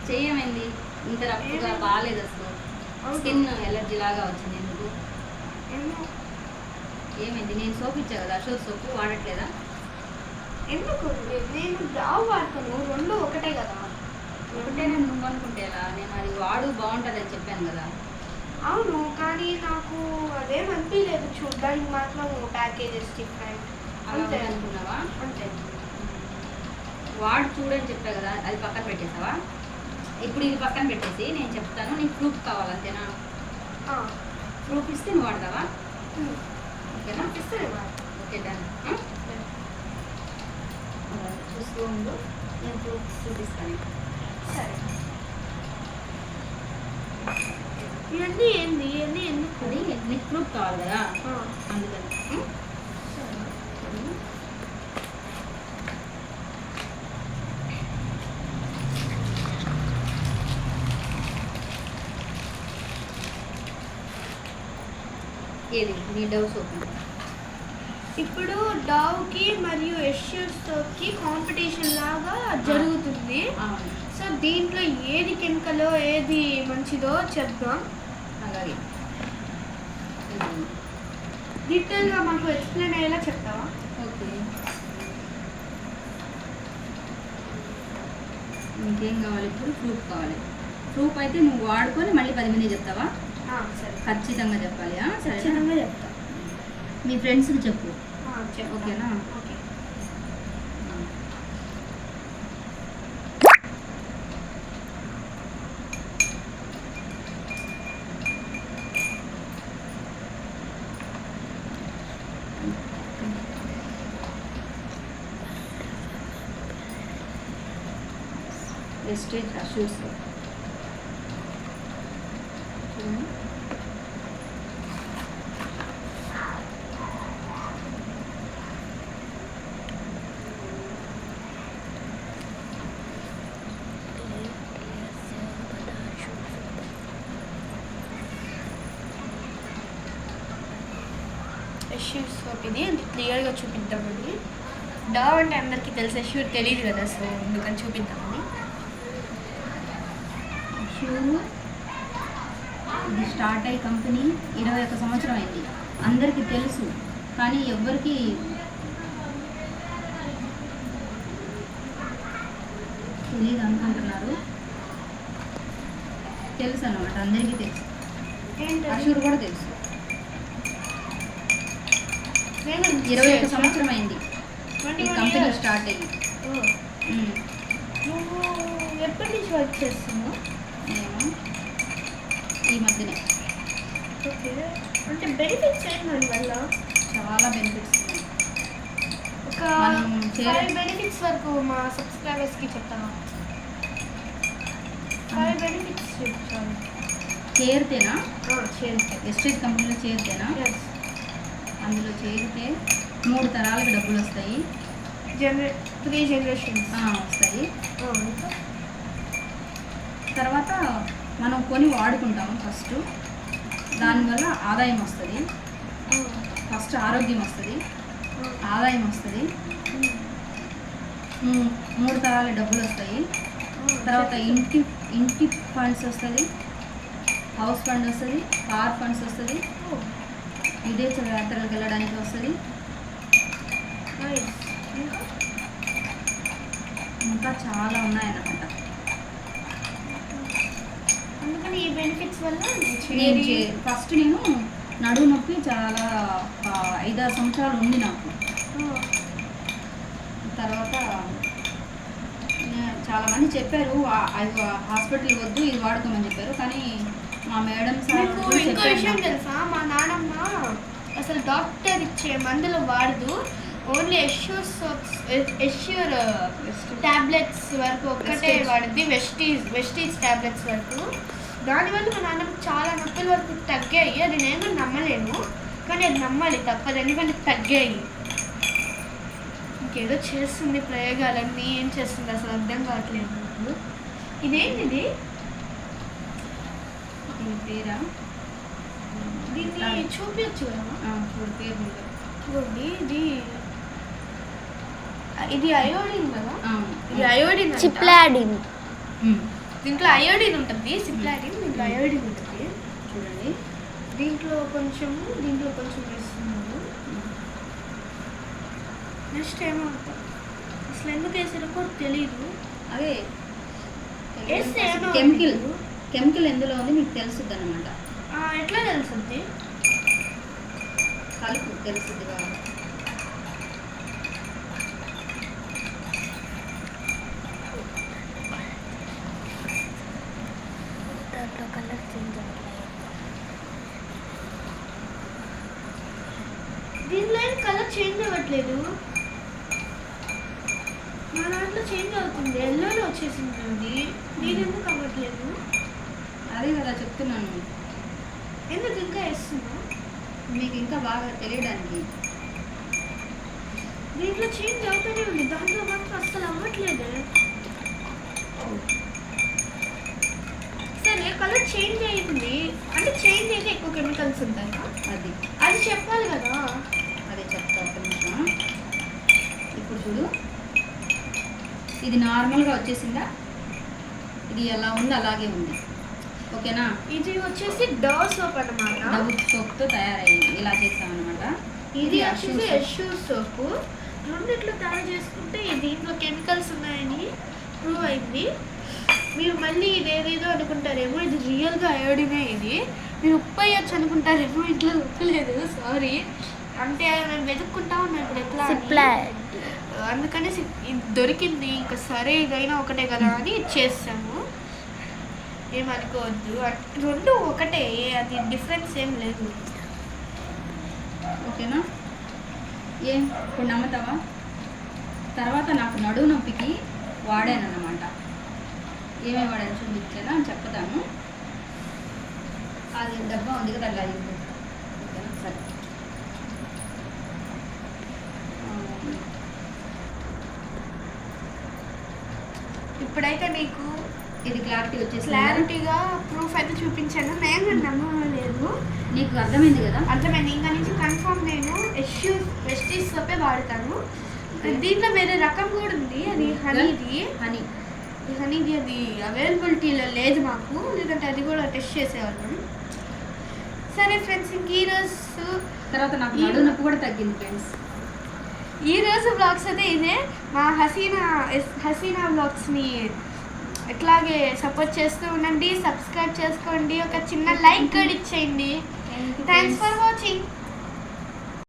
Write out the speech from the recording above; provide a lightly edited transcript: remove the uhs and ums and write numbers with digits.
చెయ్యమైంది ఇంత రఫ్గా బాగాలేదు అసలు. స్కిన్ ఎలర్జీ లాగా వచ్చింది. ఎందుకు ఏమైంది? నేను సోప్ ఇచ్చా కదా, అశోక్ సోప్ వాడట్లేదా? ఎందుకు? నేను డావ్ వాడతాను, రెండు ఒకటే కదా. ఒకటే నువ్వు అనుకుంటే ఎలా? నేను అది వాడు బాగుంటుంది అని చెప్పాను కదా. అవును, కానీ నాకు అదేం అనిపించలేదు. చూడడానికి మాత్రం ప్యాకేజెస్ డిఫరెంట్ అంతే అనుకున్నావా? అంతే. వాడు చూడని చెప్పా కదా, అది పక్కన పెట్టేసావా? ఇప్పుడు ఇది పక్కన పెట్టేసి నేను చెప్తాను, నీకు ప్రూఫ్ కావాలంతేనా? ప్రూఫ్ ఇస్తే నువ్వు వాడతావా? ఓకేనా? ఇస్తే ఓకే డన్. చూస్తూ ఉండు, నేను ప్రూఫ్ చూపిస్తాను. సరే. ఇవన్నీ ఏంది? ఇవన్నీ ఎందుకు? అది నీకు ప్రూఫ్ కావాలి కదా, అందుకని. ఏది నీ డవ్ సోప్? ఇప్పుడు డావ్కి మరియు ఎష్యూర్ సోప్కి కాంపిటీషన్ లాగా జరుగుతుంది. సో దీంట్లో ఏది కెమికలో ఏది మంచిదో చెప్దాం. అలాగే డీటెయిల్గా మాకు ఎక్స్ప్లెయిన్ అయ్యేలా చెప్తావా? ఓకే. నీకేం కావాలి ఇప్పుడు? ప్రూఫ్ కావాలి. ప్రూఫ్ అయితే నువ్వు వాడుకొని మళ్ళీ 10 మంది చెప్తావా? సరే, ఖచ్చితంగా చెప్పాలి. సరే, ఖచ్చితంగా చెప్తా. మీ ఫ్రెండ్స్కి చెప్పు. ఓకేనా? Okay. Vestige Assures Assure soap ఇది అంటే క్లియర్గా చూపిద్దామని. డావ్ అంటే అందరికీ తెలిసి ఎష్యూర్ తెలియదు కదా, సో అందుకని చూపిద్దామని. అష్యూర్ ఇది స్టార్ట్ అయ్యి కంపెనీ 21 సంవత్సరం అయింది. అందరికీ తెలుసు, కానీ ఎవ్వరికి తెలియదు అనుకుంటున్నారు. తెలుసు అన్నమాట, అందరికీ తెలుసు. అష్యూర్ కూడా తెలుసు. 21 సంవత్సరం అయింది ఈ కంపెనీ స్టార్ట్ అయ్యి. నువ్వు ఎప్పటి నుంచి వర్క్ చేస్తున్నావు? నేను ఈ మధ్యనే. ఓకే, అంటే బెనిఫిట్స్ ఏంటి దానివల్ల? చాలా బెనిఫిట్స్ ఉన్నాయి. ఒక మనం 5 బెనిఫిట్స్ వరకు మా సబ్స్క్రైబర్స్కి చెప్తాను. 5 బెనిఫిట్స్ చెప్తాను. చేరితేనా? చేరితే ఎస్టేట్ కంపెనీలో చేరితేనా? అందులో చేరితే 3 తరాలకు డబ్బులు వస్తాయి. 3 జనరేషన్స్ వస్తాయి. తర్వాత మనం కొని వాడుకుంటాము. ఫస్ట్ దానివల్ల ఆదాయం వస్తుంది. ఫస్ట్ ఆరోగ్యం వస్తుంది, ఆదాయం వస్తుంది, 3 తరాల డబ్బులు వస్తాయి. తర్వాత ఇంటి ఫండ్స్ వస్తుంది, హౌస్ ఫండ్ వస్తుంది, కార్ ఫండ్స్ వస్తుంది, విదేశ యాత్రలకు వెళ్ళడానికి వస్తుంది. ఇంకా చాలా ఉన్నాయన్నమాట. అందుకని ఈ బెనిఫిట్స్ వల్ల ఫస్ట్ నేను నడుము నొప్పి చాలా 5-6 సంవత్సరాలు ఉంది నాకు. తర్వాత చాలామంది చెప్పారు హాస్పిటల్ వద్దు, ఇది వాడుకోమని చెప్పారు. కానీ మా మేడం సార్ ఇంకో విషయం తెలుసా, మా నాన్నమ్మ అసలు డాక్టర్ ఇచ్చే మందులు వాడదు. ఓన్లీ ఎష్యూర్ ట్యాబ్లెట్స్ వరకు ఒక్కటే వాడుద్ది. వెస్టీజ్ ట్యాబ్లెట్స్ వరకు. దానివల్ల మా నాన్నమ్మ చాలా నొప్పుల వరకు తగ్గాయి. అది నేను నమ్మలేను, కానీ అది నమ్మాలి తప్పదు, ఎందుకంటే తగ్గాయి. ఇంకేదో చేస్తుంది ప్రయోగాలన్నీ, ఏం చేస్తుంది అసలు అర్థం కావట్లేదు నాకు. ఇదేంటిది? దీని పేరా? దీన్ని చూపించచ్చు కదా. చూడు పేరు. చూడండి, ఇది అయోడిన్ కదా. ఇది అయోడిన్, చిప్లాడిన్. దీంట్లో అయోడిన్ ఉంటుంది, సిప్లాటిన్, దీంట్లో అయోడిన్ ఉంటుంది. చూడండి, దీంట్లో కొంచెం వేస్తున్నాను. నెక్స్ట్ ఏమో అసలు ఎందుకు వేసారో కూడా తెలీదు. అదే వేస్తే ఏమో కెమికల్ ఎందులో ఉంది మీకు తెలుసుద్ది అనమాట. ఎట్లా తెలుస్తుంది? కలుపు తెలుసుద్ది బాగా. దాంట్లో కలర్ చేంజ్ అవ్వట్లేదు. దీనిలో ఏం కలర్ చేంజ్ అవ్వట్లేదు. మా దాంట్లో చేంజ్ అవుతుంది, ఎల్లోలో వచ్చేసింది అది. నేను ఎందుకు అవ్వట్లేదు? అదే కదా చెప్తున్నాను, ఎందుకు ఇంకా వేస్తున్నా? మీకు ఇంకా బాగా తెలియడానికి. దీంట్లో చేంజ్ అవుతూనే ఉంది, దాంట్లో మాత్రం అస్సలు అవ్వట్లేదు. సరే కలర్ చేంజ్ అయింది అంటే చేంజ్ అయితే ఎక్కువ కెమికల్స్ ఉంటాయా? అది చెప్పాలి కదా. అదే చెప్తా ఒక నిమిషం. ఇప్పుడు చూడు, ఇది నార్మల్గా వచ్చేసిందా? ఇది ఎలా ఉంది అలాగే ఉంది, ఓకేనా? ఇది వచ్చేసి డవ్ సోప్ అనమాట. డవ్ సోప్తో తయారయ్యింది, ఇలా చేస్తామన్నమాట. ఇది వచ్చేసి యశూ సోప్. రెండిట్లో తయారు చేసుకుంటే దీంట్లో కెమికల్స్ ఉన్నాయని ప్రూవ్ అయింది. మీరు మళ్ళీ ఇదేదేదో అనుకుంటారేమో, ఇది రియల్గా అయోడినే. ఇది మీరు ఉప్పు అయ్యొచ్చు అనుకుంటారేమో, ఇట్లా ఉప్పు లేదు, సారీ. అంటే మేము వెతుక్కుంటా ఉన్నాం ఇప్పుడు ఎట్లా, అందుకని ఇది దొరికింది. ఇంకా సరే ఇదైనా ఒకటే కదా అని ఇచ్చేస్తాము, ఏమనుకోవద్దు. రెండు ఒకటే, అది డిఫరెన్స్ ఏం లేదు, ఓకేనా? ఏం ఇప్పుడు నమ్ముతావా? తర్వాత నాకు నడువు నొప్పికి వాడానన్నమాట. ఏమేమి వాడాను చూపించానా అని చెప్తాను. అది డబ్బా ఉంది కదా, అలా ఓకేనా? సరే, ఇప్పుడైతే మీకు ఇది క్లారిటీగా ప్రూఫ్ అయితే చూపించాను. నేను నమ్మలేదు, నీకు అర్థమైంది కదా? అర్థమైంది. ఇంకా నుంచి కన్ఫర్మ్ నేను వెస్టీజ్ సోపే వాడతాను. దీంట్లో వేరే రకం కూడా ఉంది, అది హనీది. అది అవైలబిలిటీలో లేదు మాకు, లేదంటే అది కూడా టెస్ట్ చేసేవాళ్ళం. సరే ఫ్రెండ్స్, ఇంక ఈరోజు తర్వాత నాకు నడువు నొప్పి కూడా తగ్గింది ఫ్రెండ్స్. ఈరోజు బ్లాగ్స్ అయితే ఇదే. మా హసీనా బ్లాగ్స్ని ఇట్లాగే సపోర్ట్ చేస్తూ ఉండండి, సబ్స్క్రైబ్ చేసుకోండి, ఒక చిన్న లైక్ కూడా ఇచ్చేయండి. Thanks for watching.